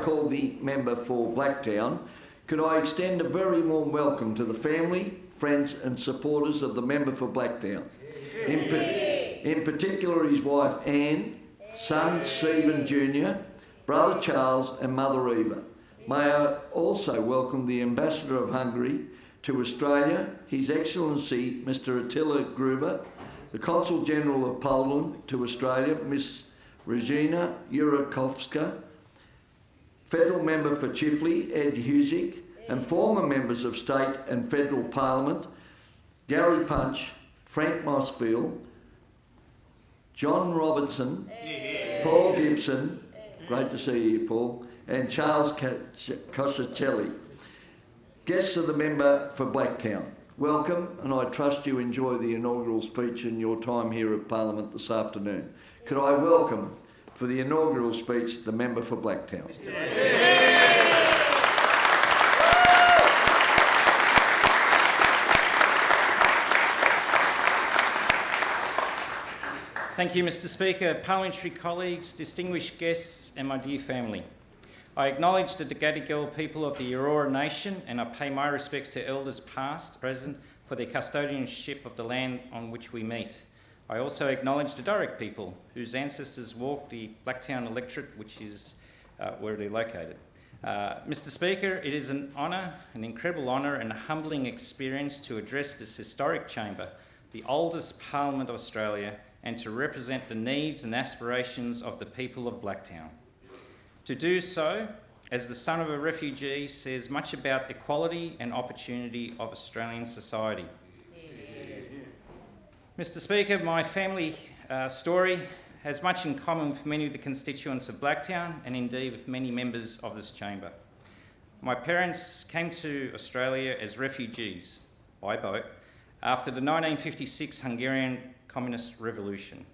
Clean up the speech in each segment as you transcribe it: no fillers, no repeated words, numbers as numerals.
call the member for Blacktown, could I extend a very warm welcome to the family, friends and supporters of the member for Blacktown. In particular his wife Anne, son Stephen Jr., brother Charles and mother Eva. May I also welcome the Ambassador of Hungary to Australia, His Excellency Mr. Attila Gruber, the Consul General of Poland to Australia, Miss Regina Jurakowska, Federal Member for Chifley, Ed Husick, and former members of State and Federal Parliament, Gary Punch, Frank Mossfield, John Robertson, Paul Gibson, great to see you, Paul, and Charles Cosatelli. Guests of the member for Blacktown, welcome, and I trust you enjoy the inaugural speech in your time here at Parliament this afternoon. Could I welcome, for the inaugural speech, the member for Blacktown. Thank you, Mr. Speaker, parliamentary colleagues, distinguished guests and my dear family. I acknowledge the Gadigal people of the Eora Nation and I pay my respects to elders past, present, for their custodianship of the land on which we meet. I also acknowledge the Dharug people whose ancestors walked the Blacktown electorate, which is where they're located. Mr. Speaker, it is an honour, an incredible honour and a humbling experience to address this historic chamber, the oldest Parliament of Australia, and to represent the needs and aspirations of the people of Blacktown. To do so, as the son of a refugee, says much about equality and opportunity of Australian society. Mr. Speaker, my family story has much in common with many of the constituents of Blacktown and indeed with many members of this chamber. My parents came to Australia as refugees by boat after the 1956 Hungarian Communist Revolution.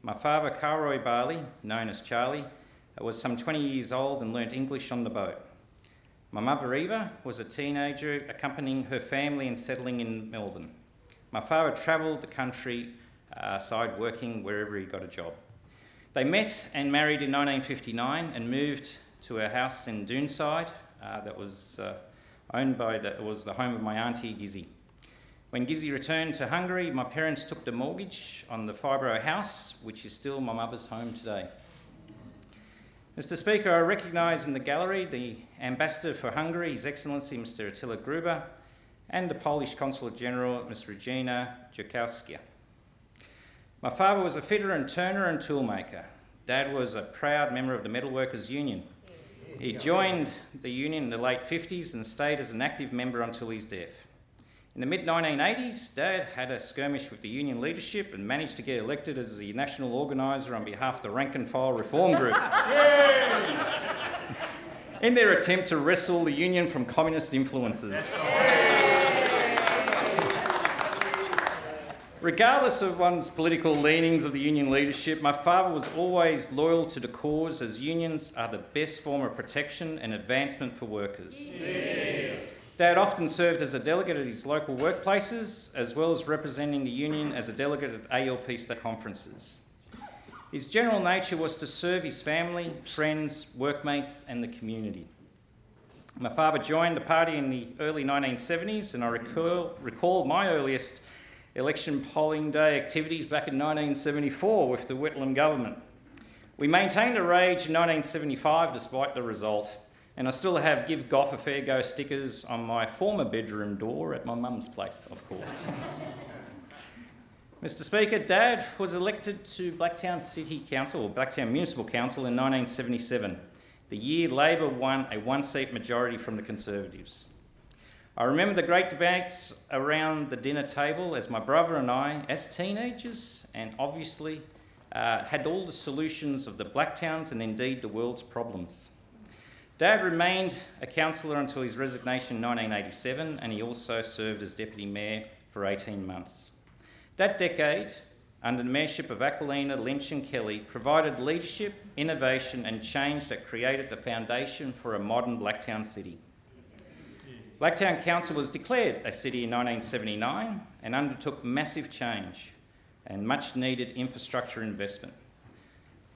My father, Karoy Bali, known as Charlie, was some 20 years old and learnt English on the boat. My mother, Eva, was a teenager accompanying her family and settling in Melbourne. My father travelled the country side working wherever he got a job. They met and married in 1959 and moved to a house in Doonside that was owned by was the home of my auntie Gizzy. When Gizzy returned to Hungary, my parents took the mortgage on the Fibro house, which is still my mother's home today. Mr. Speaker, I recognise in the gallery the Ambassador for Hungary, His Excellency Mr. Attila Gruber, and the Polish Consul General, Ms. Regina Jurakowska. My father was a fitter and turner and toolmaker. Dad was a proud member of the Metalworkers Union. He joined the union in the late 50s and stayed as an active member until his death. In the mid-1980s, Dad had a skirmish with the union leadership and managed to get elected as the national organiser on behalf of the rank and file reform group. In their attempt to wrestle the union from communist influences. Regardless of one's political leanings of the union leadership, my father was always loyal to the cause, as unions are the best form of protection and advancement for workers. Yeah. Dad often served as a delegate at his local workplaces, as well as representing the union as a delegate at ALP state conferences. His general nature was to serve his family, friends, workmates and the community. My father joined the party in the early 1970s, and I recall my earliest election polling day activities back in 1974 with the Whitlam government. We maintained a rage in 1975 despite the result, and I still have Give Gough a Fair Go stickers on my former bedroom door at my mum's place, of course. Mr. Speaker, Dad was elected to Blacktown City Council, or Blacktown Municipal Council in 1977, the year Labor won a one-seat majority from the Conservatives. I remember the great debates around the dinner table as my brother and I, as teenagers, and obviously had all the solutions of the Blacktowns and indeed the world's problems. Dad remained a councillor until his resignation in 1987, and he also served as Deputy Mayor for 18 months. That decade, under the mayorship of Aquilina, Lynch and Kelly, provided leadership, innovation and change that created the foundation for a modern Blacktown city. Blacktown Council was declared a city in 1979 and undertook massive change and much needed infrastructure investment.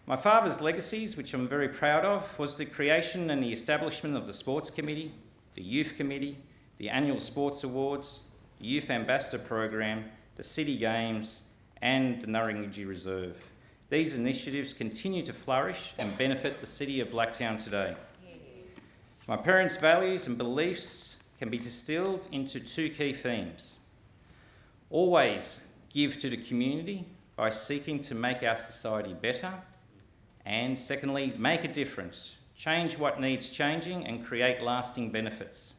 My father's legacies, which I'm very proud of, was the creation and the establishment of the Sports Committee, the Youth Committee, the Annual Sports Awards, the Youth Ambassador Program, the City Games, and the Nurringi Reserve. These initiatives continue to flourish and benefit the City of Blacktown today. My parents' values and beliefs can be distilled into two key themes. Always give to the community by seeking to make our society better, and secondly, make a difference, change what needs changing and create lasting benefits.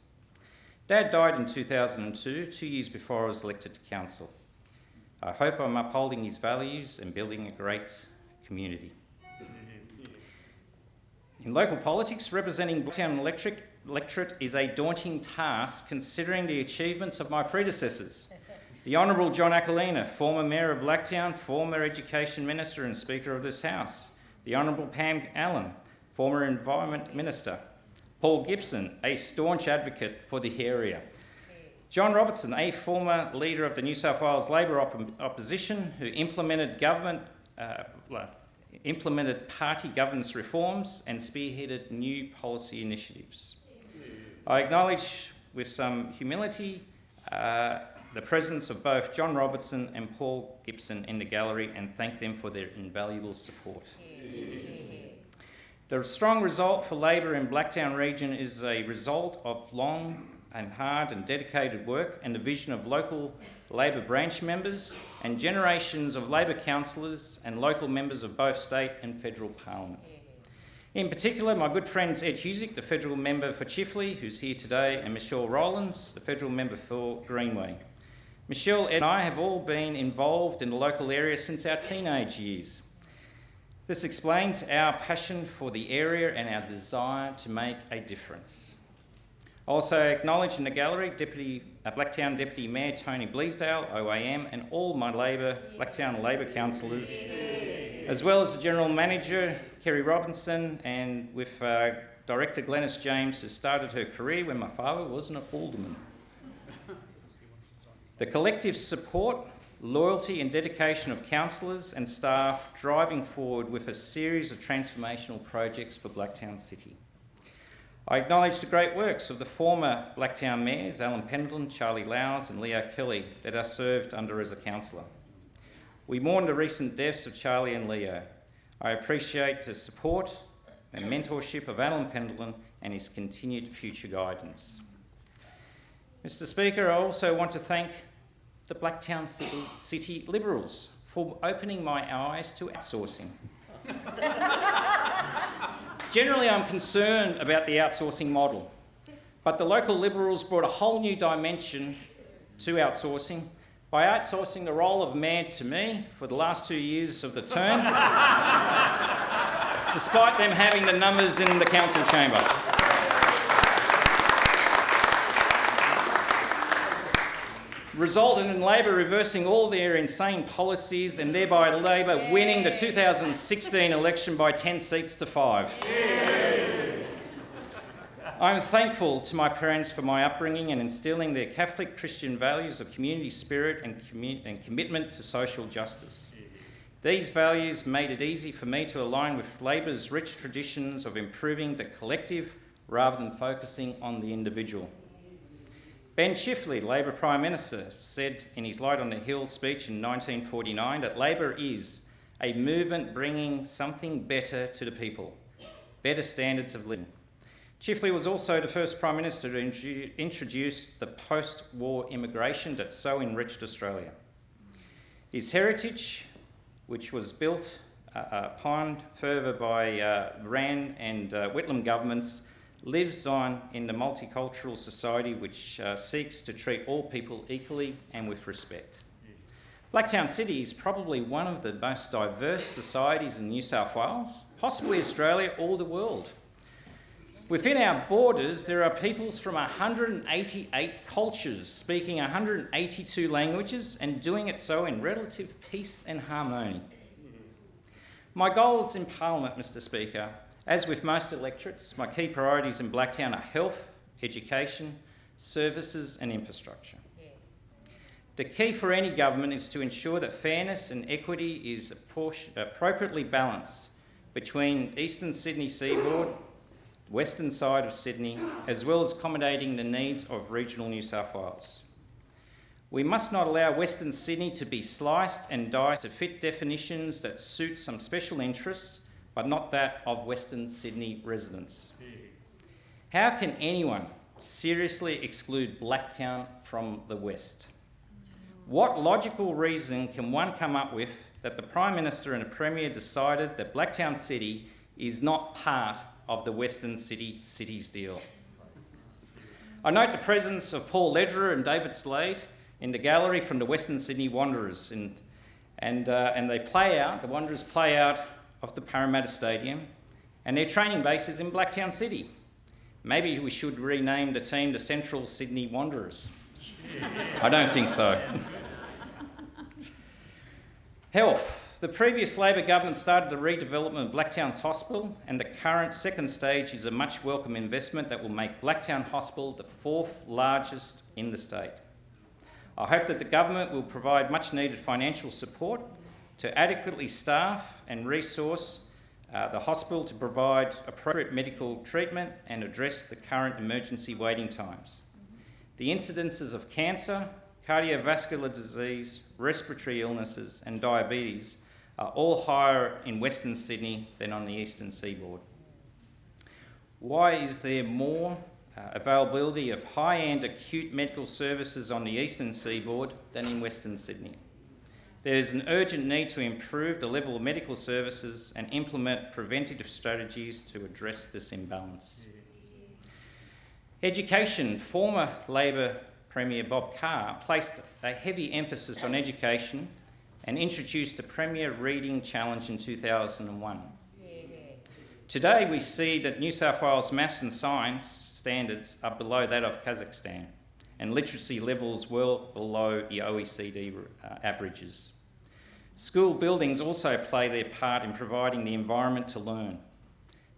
Dad died in 2002, 2 years before I was elected to council. I hope I'm upholding his values and building a great community. In local politics, representing Blacktown electorate is a daunting task considering the achievements of my predecessors. The Honourable John Aquilina, former Mayor of Blacktown, former Education Minister and Speaker of this House. The Honourable Pam Allen, former Environment Minister. Paul Gibson, a staunch advocate for the area. John Robertson, a former leader of the New South Wales Labor opposition who implemented party governance reforms and spearheaded new policy initiatives. I acknowledge with some humility the presence of both John Robertson and Paul Gibson in the gallery and thank them for their invaluable support. The strong result for Labor in Blacktown region is a result of long and hard and dedicated work and the vision of local Labor branch members and generations of Labor councillors and local members of both state and federal parliament. In particular, my good friends Ed Husick, the federal member for Chifley, who's here today, and Michelle Rowlands, the federal member for Greenway. Michelle, Ed and I have all been involved in the local area since our teenage years. This explains our passion for the area and our desire to make a difference. I also acknowledge in the gallery Blacktown Deputy Mayor Tony Bleasdale, OAM, and all my Blacktown Labor councillors, as well as the General Manager, Kerry Robinson, and with Director Glenys James, who started her career when my father wasn't an alderman. The collective support, loyalty and dedication of councillors and staff driving forward with a series of transformational projects for Blacktown City. I acknowledge the great works of the former Blacktown mayors, Alan Pendleton, Charlie Lowes and Leo Kelly, that I served under as a councillor. We mourn the recent deaths of Charlie and Leo. I appreciate the support and mentorship of Alan Pendleton and his continued future guidance. Mr. Speaker, I also want to thank the Blacktown City Liberals for opening my eyes to outsourcing. Generally, I'm concerned about the outsourcing model, but the local Liberals brought a whole new dimension to outsourcing by outsourcing the role of mayor to me for the last 2 years of the term, despite them having the numbers in the council chamber. Resulted in Labor reversing all their insane policies and thereby Labor winning the 2016 election by 10 seats to 5. I'm thankful to my parents for my upbringing and instilling their Catholic Christian values of community spirit and commitment to social justice. These values made it easy for me to align with Labor's rich traditions of improving the collective rather than focusing on the individual. Ben Chifley, Labor Prime Minister, said in his Light on the Hill speech in 1949 that Labor is a movement bringing something better to the people, better standards of living. Chifley was also the first Prime Minister to introduce the post-war immigration that so enriched Australia. His heritage, which was built upon further by Rann and Whitlam governments, lives on in the multicultural society which seeks to treat all people equally and with respect. Blacktown City is probably one of the most diverse societies in New South Wales, possibly Australia or the world. Within our borders, there are peoples from 188 cultures, speaking 182 languages and doing it so in relative peace and harmony. My goals in Parliament, Mr. Speaker, as with most electorates, my key priorities in Blacktown are health, education, services and infrastructure. The key for any government is to ensure that fairness and equity is appropriately balanced between eastern Sydney seaboard, western side of Sydney, as well as accommodating the needs of regional New South Wales. We must not allow Western Sydney to be sliced and diced to fit definitions that suit some special interests, but not that of Western Sydney residents. How can anyone seriously exclude Blacktown from the West? What logical reason can one come up with that the Prime Minister and the Premier decided that Blacktown City is not part of the Western Cities deal? I note the presence of Paul Lederer and David Slade in the gallery from the Western Sydney Wanderers, and they play out, the Wanderers play out of the Parramatta Stadium, and their training base is in Blacktown City. Maybe we should rename the team the Central Sydney Wanderers. I don't think so. Health. The previous Labor government started the redevelopment of Blacktown's hospital, and the current second stage is a much welcome investment that will make Blacktown Hospital the fourth largest in the state. I hope that the government will provide much needed financial support to adequately staff and resource the hospital to provide appropriate medical treatment and address the current emergency waiting times. The incidences of cancer, cardiovascular disease, respiratory illnesses and diabetes are all higher in Western Sydney than on the eastern seaboard. Why is there more availability of high-end acute medical services on the eastern seaboard than in Western Sydney? There is an urgent need to improve the level of medical services and implement preventative strategies to address this imbalance. Education. Former Labor Premier Bob Carr placed a heavy emphasis on education and introduced the Premier Reading Challenge in 2001. Today we see that New South Wales maths and science standards are below that of Kazakhstan, and literacy levels well below the OECD averages. School buildings also play their part in providing the environment to learn.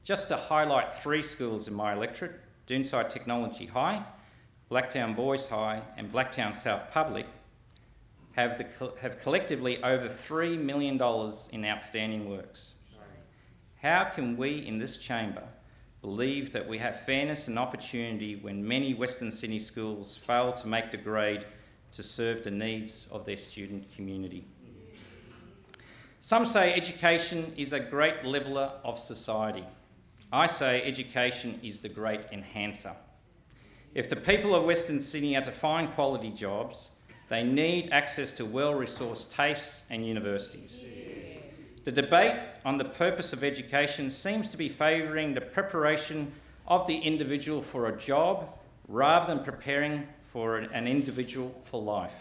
Just to highlight 3 schools in my electorate, Doonside Technology High, Blacktown Boys High and Blacktown South Public, have collectively over $3 million in outstanding works. How can we in this chamber believe that we have fairness and opportunity when many Western Sydney schools fail to make the grade to serve the needs of their student community? Some say education is a great leveller of society. I say education is the great enhancer. If the people of Western Sydney are to find quality jobs, they need access to well-resourced TAFEs and universities. The debate on the purpose of education seems to be favouring the preparation of the individual for a job rather than preparing for an individual for life.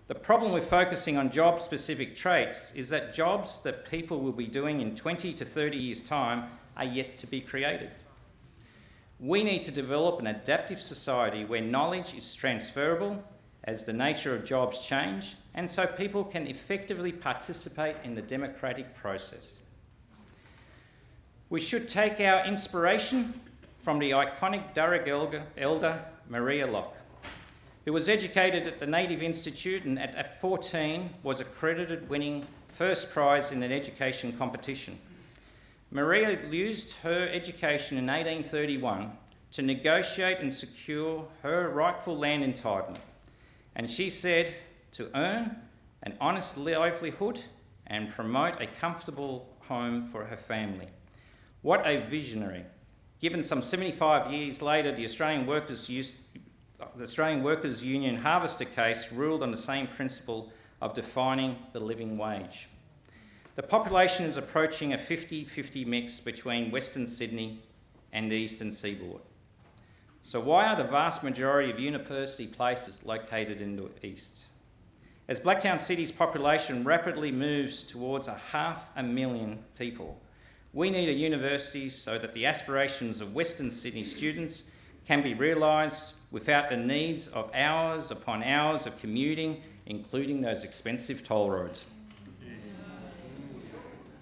The problem with focusing on job-specific traits is that jobs that people will be doing in 20 to 30 years' time are yet to be created. We need to develop an adaptive society where knowledge is transferable as the nature of jobs change, and so people can effectively participate in the democratic process. We should take our inspiration from the iconic Darug elder Maria Locke, who was educated at the Native Institute and at 14 was accredited winning first prize in an education competition. Maria used her education in 1831 to negotiate and secure her rightful land entitlement. And she said to earn an honest livelihood and promote a comfortable home for her family. What a visionary. Given some 75 years later, the Australian Workers Union Harvester case ruled on the same principle of defining the living wage. The population is approaching a 50-50 mix between Western Sydney and the eastern seaboard. So why are the vast majority of university places located in the east? As Blacktown City's population rapidly moves towards 500,000 people, we need a university so that the aspirations of Western Sydney students can be realised without the needs of hours upon hours of commuting, including those expensive toll roads.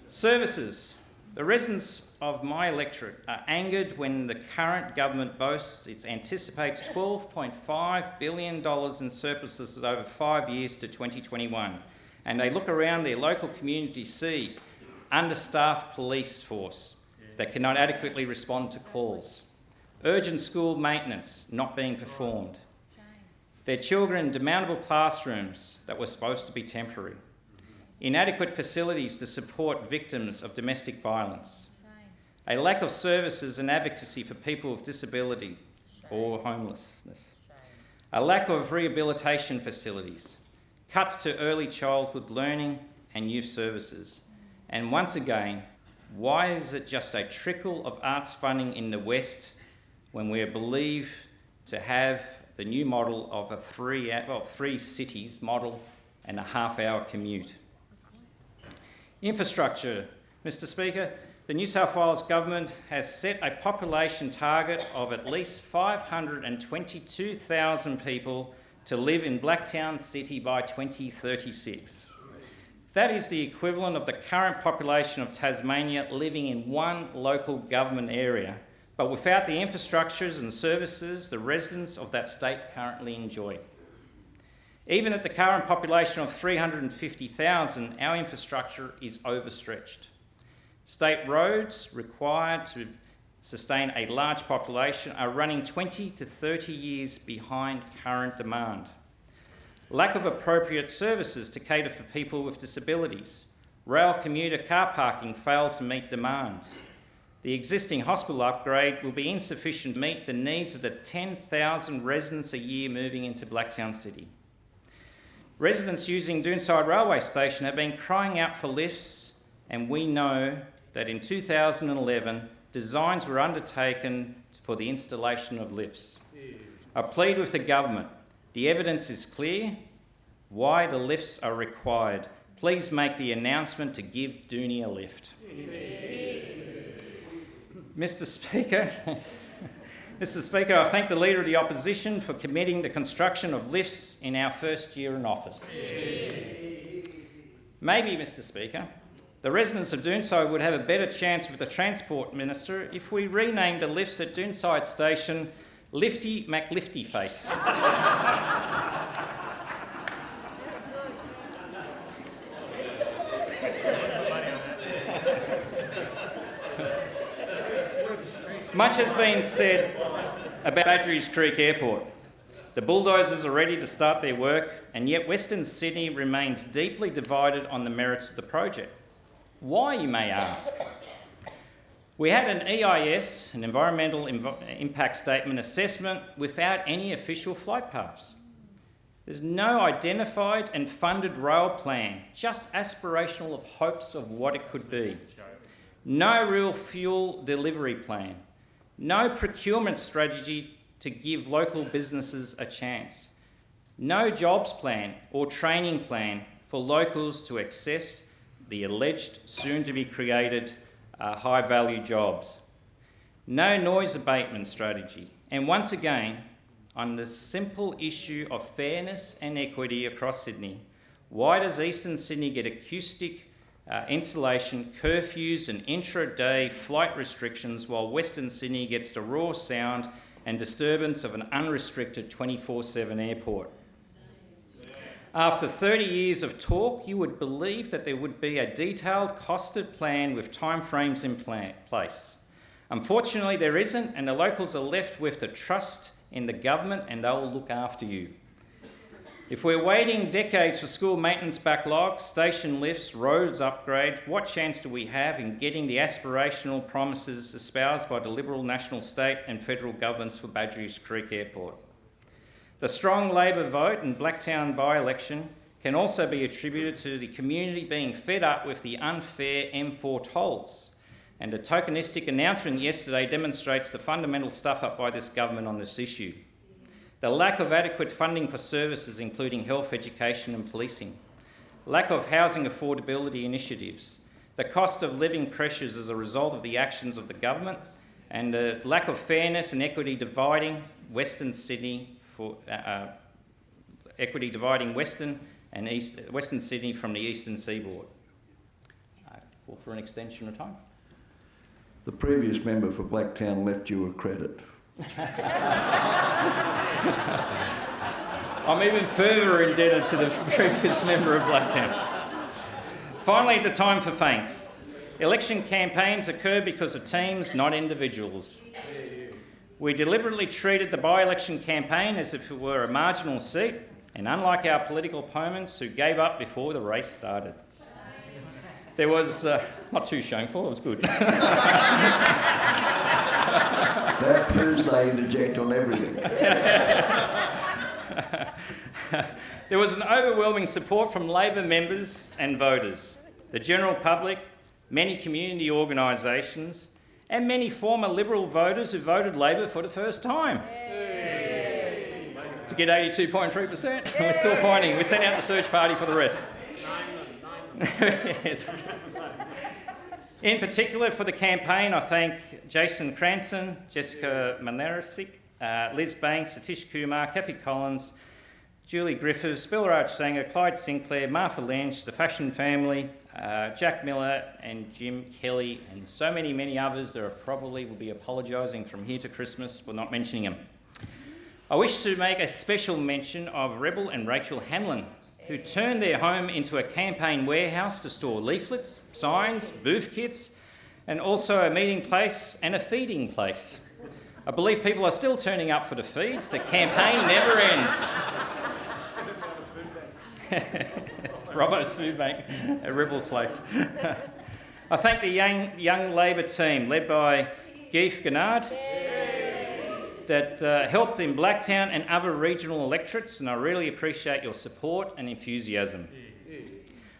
Services. The residents of my electorate are angered when the current government boasts it anticipates $12.5 billion in surpluses over 5 years to 2021, and they look around their local community, see understaffed police force that cannot adequately respond to calls, urgent school maintenance not being performed, their children in demountable classrooms that were supposed to be temporary, inadequate facilities to support victims of domestic violence, a lack of services and advocacy for people with disability or homelessness, a lack of rehabilitation facilities, cuts to early childhood learning and youth services, and once again, why is it just a trickle of arts funding in the West when we are believed to have the new model of a three cities model and a half-hour commute? Infrastructure. Mr. Speaker, the New South Wales Government has set a population target of at least 522,000 people to live in Blacktown City by 2036. That is the equivalent of the current population of Tasmania living in one local government area, but without the infrastructures and services the residents of that state currently enjoy. Even at the current population of 350,000, our infrastructure is overstretched. State roads required to sustain a large population are running 20 to 30 years behind current demand. Lack of appropriate services to cater for people with disabilities. Rail commuter car parking failed to meet demands. The existing hospital upgrade will be insufficient to meet the needs of the 10,000 residents a year moving into Blacktown City. Residents using Doonside Railway Station have been crying out for lifts, and we know that in 2011, designs were undertaken for the installation of lifts. I plead with the government. The evidence is clear. Why the lifts are required. Please make the announcement to give Dooney a lift. Mr. Speaker, I thank the Leader of the Opposition for committing the construction of lifts in our first year in office. Maybe, Mr. Speaker, the residents of Doonside would have a better chance with the Transport Minister if we renamed the lifts at Doonside Station Lifty McLifty Face. Much has been said about Badgerys Creek Airport. The bulldozers are ready to start their work, and yet Western Sydney remains deeply divided on the merits of the project. Why, you may ask? We had an EIS, an Environmental Impact Statement assessment, without any official flight paths. There's no identified and funded rail plan, just aspirational of hopes of what it could be. No real fuel delivery plan. No procurement strategy to give local businesses a chance. No jobs plan or training plan for locals to access the alleged soon-to-be-created high-value jobs. No noise abatement strategy. And once again, on the simple issue of fairness and equity across Sydney, why does Eastern Sydney get acoustic insulation, curfews and intra-day flight restrictions while Western Sydney gets the raw sound and disturbance of an unrestricted 24/7 airport? After 30 years of talk, you would believe that there would be a detailed, costed plan with timeframes in place. Unfortunately, there isn't, and the locals are left with the trust in the government and they'll look after you. If we're waiting decades for school maintenance backlogs, station lifts, roads upgrade, what chance do we have in getting the aspirational promises espoused by the Liberal national, state and federal governments for Badgerys Creek Airport? The strong Labor vote in Blacktown by-election can also be attributed to the community being fed up with the unfair M4 tolls, and a tokenistic announcement yesterday demonstrates the fundamental stuff-up by this government on this issue. The lack of adequate funding for services including health, education and policing, lack of housing affordability initiatives, the cost of living pressures as a result of the actions of the government, and the lack of fairness and equity dividing Western Sydney Western Sydney from the eastern seaboard. Call for an extension of time. The previous member for Blacktown left you a credit. I'm even further indebted to the previous member of Blacktown. Finally, the time for thanks. Election campaigns occur because of teams, not individuals. We deliberately treated the by-election campaign as if it were a marginal seat, and unlike our political opponents who gave up before the race started. There was, not too shameful, it was good. That proves they interject on everything. There was an overwhelming support from Labor members and voters, the general public, many community organisations, and many former Liberal voters who voted Labor for the first time. Yay. To get 82.3%. We're still finding. We sent out the search party for the rest. Yes. In particular, for the campaign, I thank Jason Cranston, Jessica Manarasik, Liz Banks, Satish Kumar, Kathy Collins, Julie Griffiths, Bill Raj Sanger, Clyde Sinclair, Martha Lynch, the Fashion Family, Jack Miller and Jim Kelly, and so many others that probably will be apologising from here to Christmas for not mentioning them. I wish to make a special mention of Rebel and Rachel Hanlon, who turned their home into a campaign warehouse to store leaflets, signs, booth kits, and also a meeting place and a feeding place. I believe people are still turning up for the feeds. The campaign never ends. Robbo's Food Bank at Rebel's Place. I thank the young Labor team led by Geef Gennard that helped in Blacktown and other regional electorates, and I really appreciate your support and enthusiasm.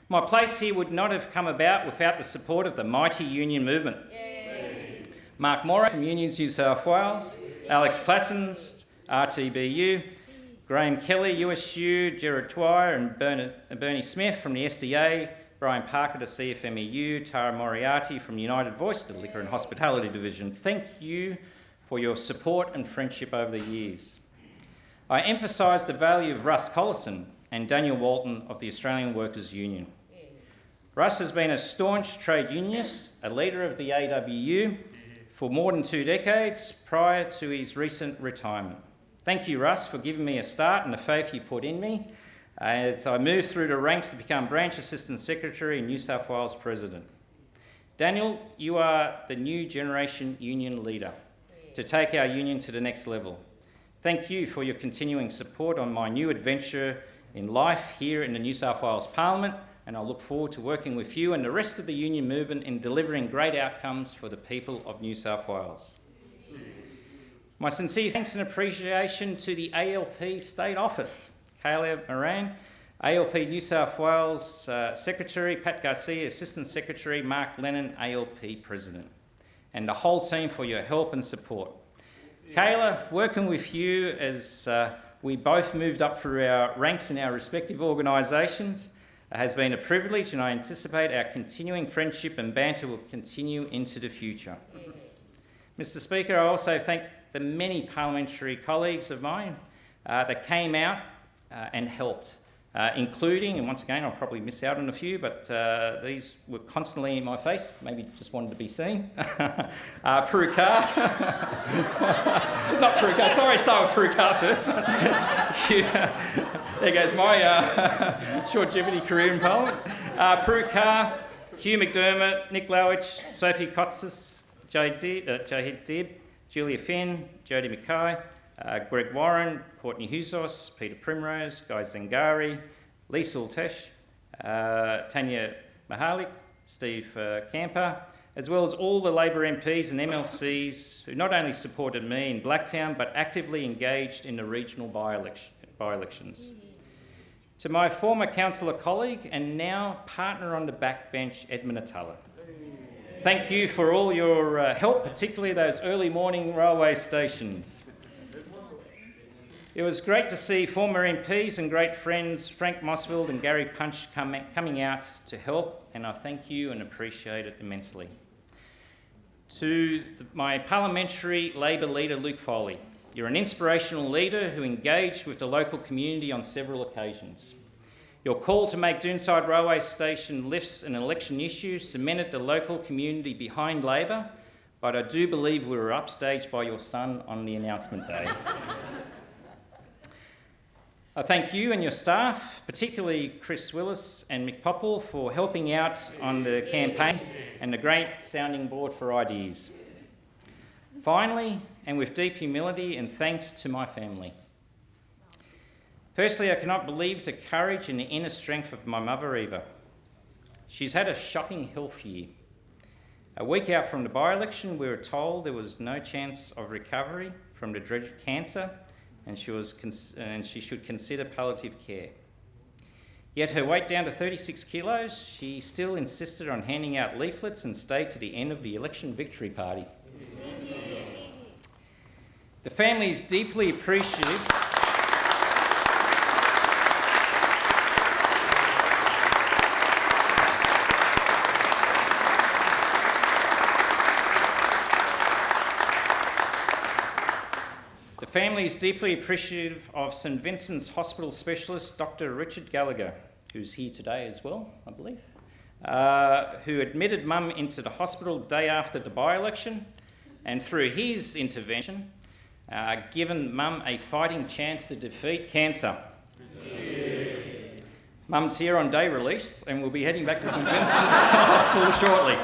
My place here would not have come about without the support of the mighty union movement. Mark Morrow from Unions New South Wales, Alex Classens, RTBU, Graham Kelly, USU, Gerard Dwyer and Bernie Smith from the SDA, Brian Parker to CFMEU, Tara Moriarty from United Voice to the Liquor and Hospitality Division. Thank you for your support and friendship over the years. I emphasise the value of Russ Collison and Daniel Walton of the Australian Workers' Union. Russ has been a staunch trade unionist, a leader of the AWU for more than 2 decades prior to his recent retirement. Thank you, Russ, for giving me a start and the faith you put in me as I moved through the ranks to become Branch Assistant Secretary and New South Wales President. Daniel, you are the new generation union leader to take our union to the next level. Thank you for your continuing support on my new adventure in life here in the New South Wales Parliament, and I look forward to working with you and the rest of the union movement in delivering great outcomes for the people of New South Wales. My sincere thanks and appreciation to the ALP State Office, Kayla Moran, ALP New South Wales Secretary, Pat Garcia, Assistant Secretary, Mark Lennon, ALP President, and the whole team for your help and support. Kayla, working with you as we both moved up through our ranks in our respective organisations has been a privilege, and I anticipate our continuing friendship and banter will continue into the future. Mr. Speaker, I also thank the many parliamentary colleagues of mine that came out and helped, including, and once again I'll probably miss out on a few, but these were constantly in my face, maybe just wanted to be seen. Prue Carr. Not Prue Carr, sorry, start with Prue Carr first. There goes my short-longevity career in Parliament. Prue Carr, Hugh McDermott, Nick Lowich, Sophie Kotsis, Jahid Dib, Julia Finn, Jodie Mackay, Greg Warren, Courtney Huzos, Peter Primrose, Guy Zangari, Lisa Ultesh, Tanya Mahalik, Steve Camper, as well as all the Labor MPs and MLCs who not only supported me in Blacktown but actively engaged in the regional by-elections. To my former councillor colleague and now partner on the backbench, Edmund Atala. Thank you for all your help, particularly those early morning railway stations. It was great to see former MPs and great friends Frank Mossfield and Gary Punch coming out to help, and I thank you and appreciate it immensely. To my parliamentary Labor leader, Luke Foley, you're an inspirational leader who engaged with the local community on several occasions. Your call to make Doonside Railway Station lifts an election issue cemented the local community behind Labor, but I do believe we were upstaged by your son on the announcement day. I thank you and your staff, particularly Chris Willis and Mick Popple, for helping out on the campaign and the great sounding board for ideas. Finally, and with deep humility and thanks to my family. Firstly, I cannot believe the courage and the inner strength of my mother, Eva. She's had a shocking health year. A week out from the by-election, we were told there was no chance of recovery from the dreaded cancer, and she should consider palliative care. Yet her weight down to 36 kilos, she still insisted on handing out leaflets and stayed to the end of the election victory party. The family is deeply appreciative. The family is deeply appreciative of St Vincent's Hospital Specialist, Dr. Richard Gallagher, who's here today as well, I believe, who admitted Mum into the hospital the day after the by-election, and through his intervention, given Mum a fighting chance to defeat cancer. Yeah. Mum's here on day release and will be heading back to St Vincent's Hospital shortly.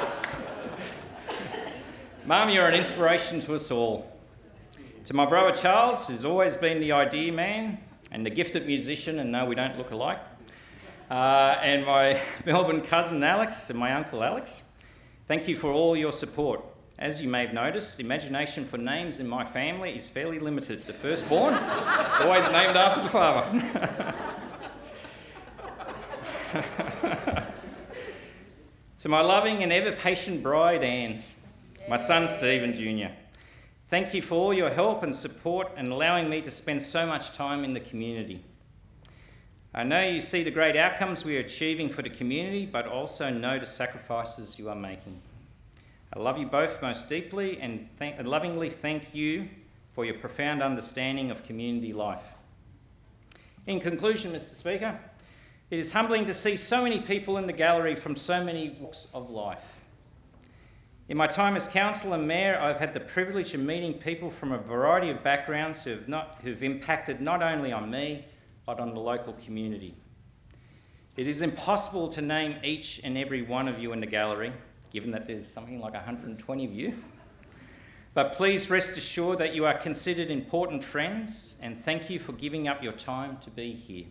Mum, you're an inspiration to us all. To my brother Charles, who's always been the idea man and the gifted musician, and no, we don't look alike, and my Melbourne cousin Alex and my uncle Alex, thank you for all your support. As you may have noticed, the imagination for names in my family is fairly limited. The firstborn, always named after the father. To my loving and ever-patient bride Anne, my son Stephen Jr., thank you for all your help and support and allowing me to spend so much time in the community. I know you see the great outcomes we are achieving for the community, but also know the sacrifices you are making. I love you both most deeply and lovingly thank you for your profound understanding of community life. In conclusion, Mr. Speaker, it is humbling to see so many people in the gallery from so many walks of life. In my time as councillor and mayor, I've had the privilege of meeting people from a variety of backgrounds who've impacted not only on me, but on the local community. It is impossible to name each and every one of you in the gallery, given that there's something like 120 of you. But please rest assured that you are considered important friends, and thank you for giving up your time to be here.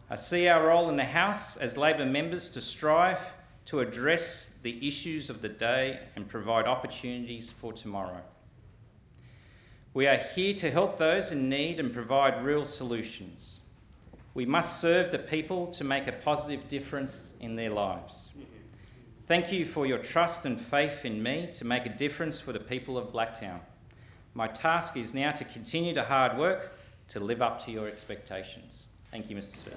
I see our role in the House as Labor members to strive to address the issues of the day and provide opportunities for tomorrow. We are here to help those in need and provide real solutions. We must serve the people to make a positive difference in their lives. Thank you for your trust and faith in me to make a difference for the people of Blacktown. My task is now to continue the hard work to live up to your expectations. Thank you, Mr. Speaker.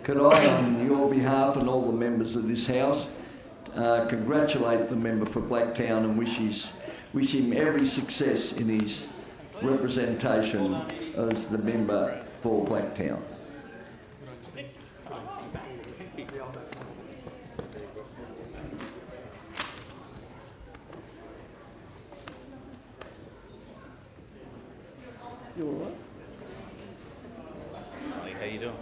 Could I, on your behalf and all the members of this House, congratulate the member for Blacktown and wish him every success in his representation as the member for Blacktown. You all right? How you doing?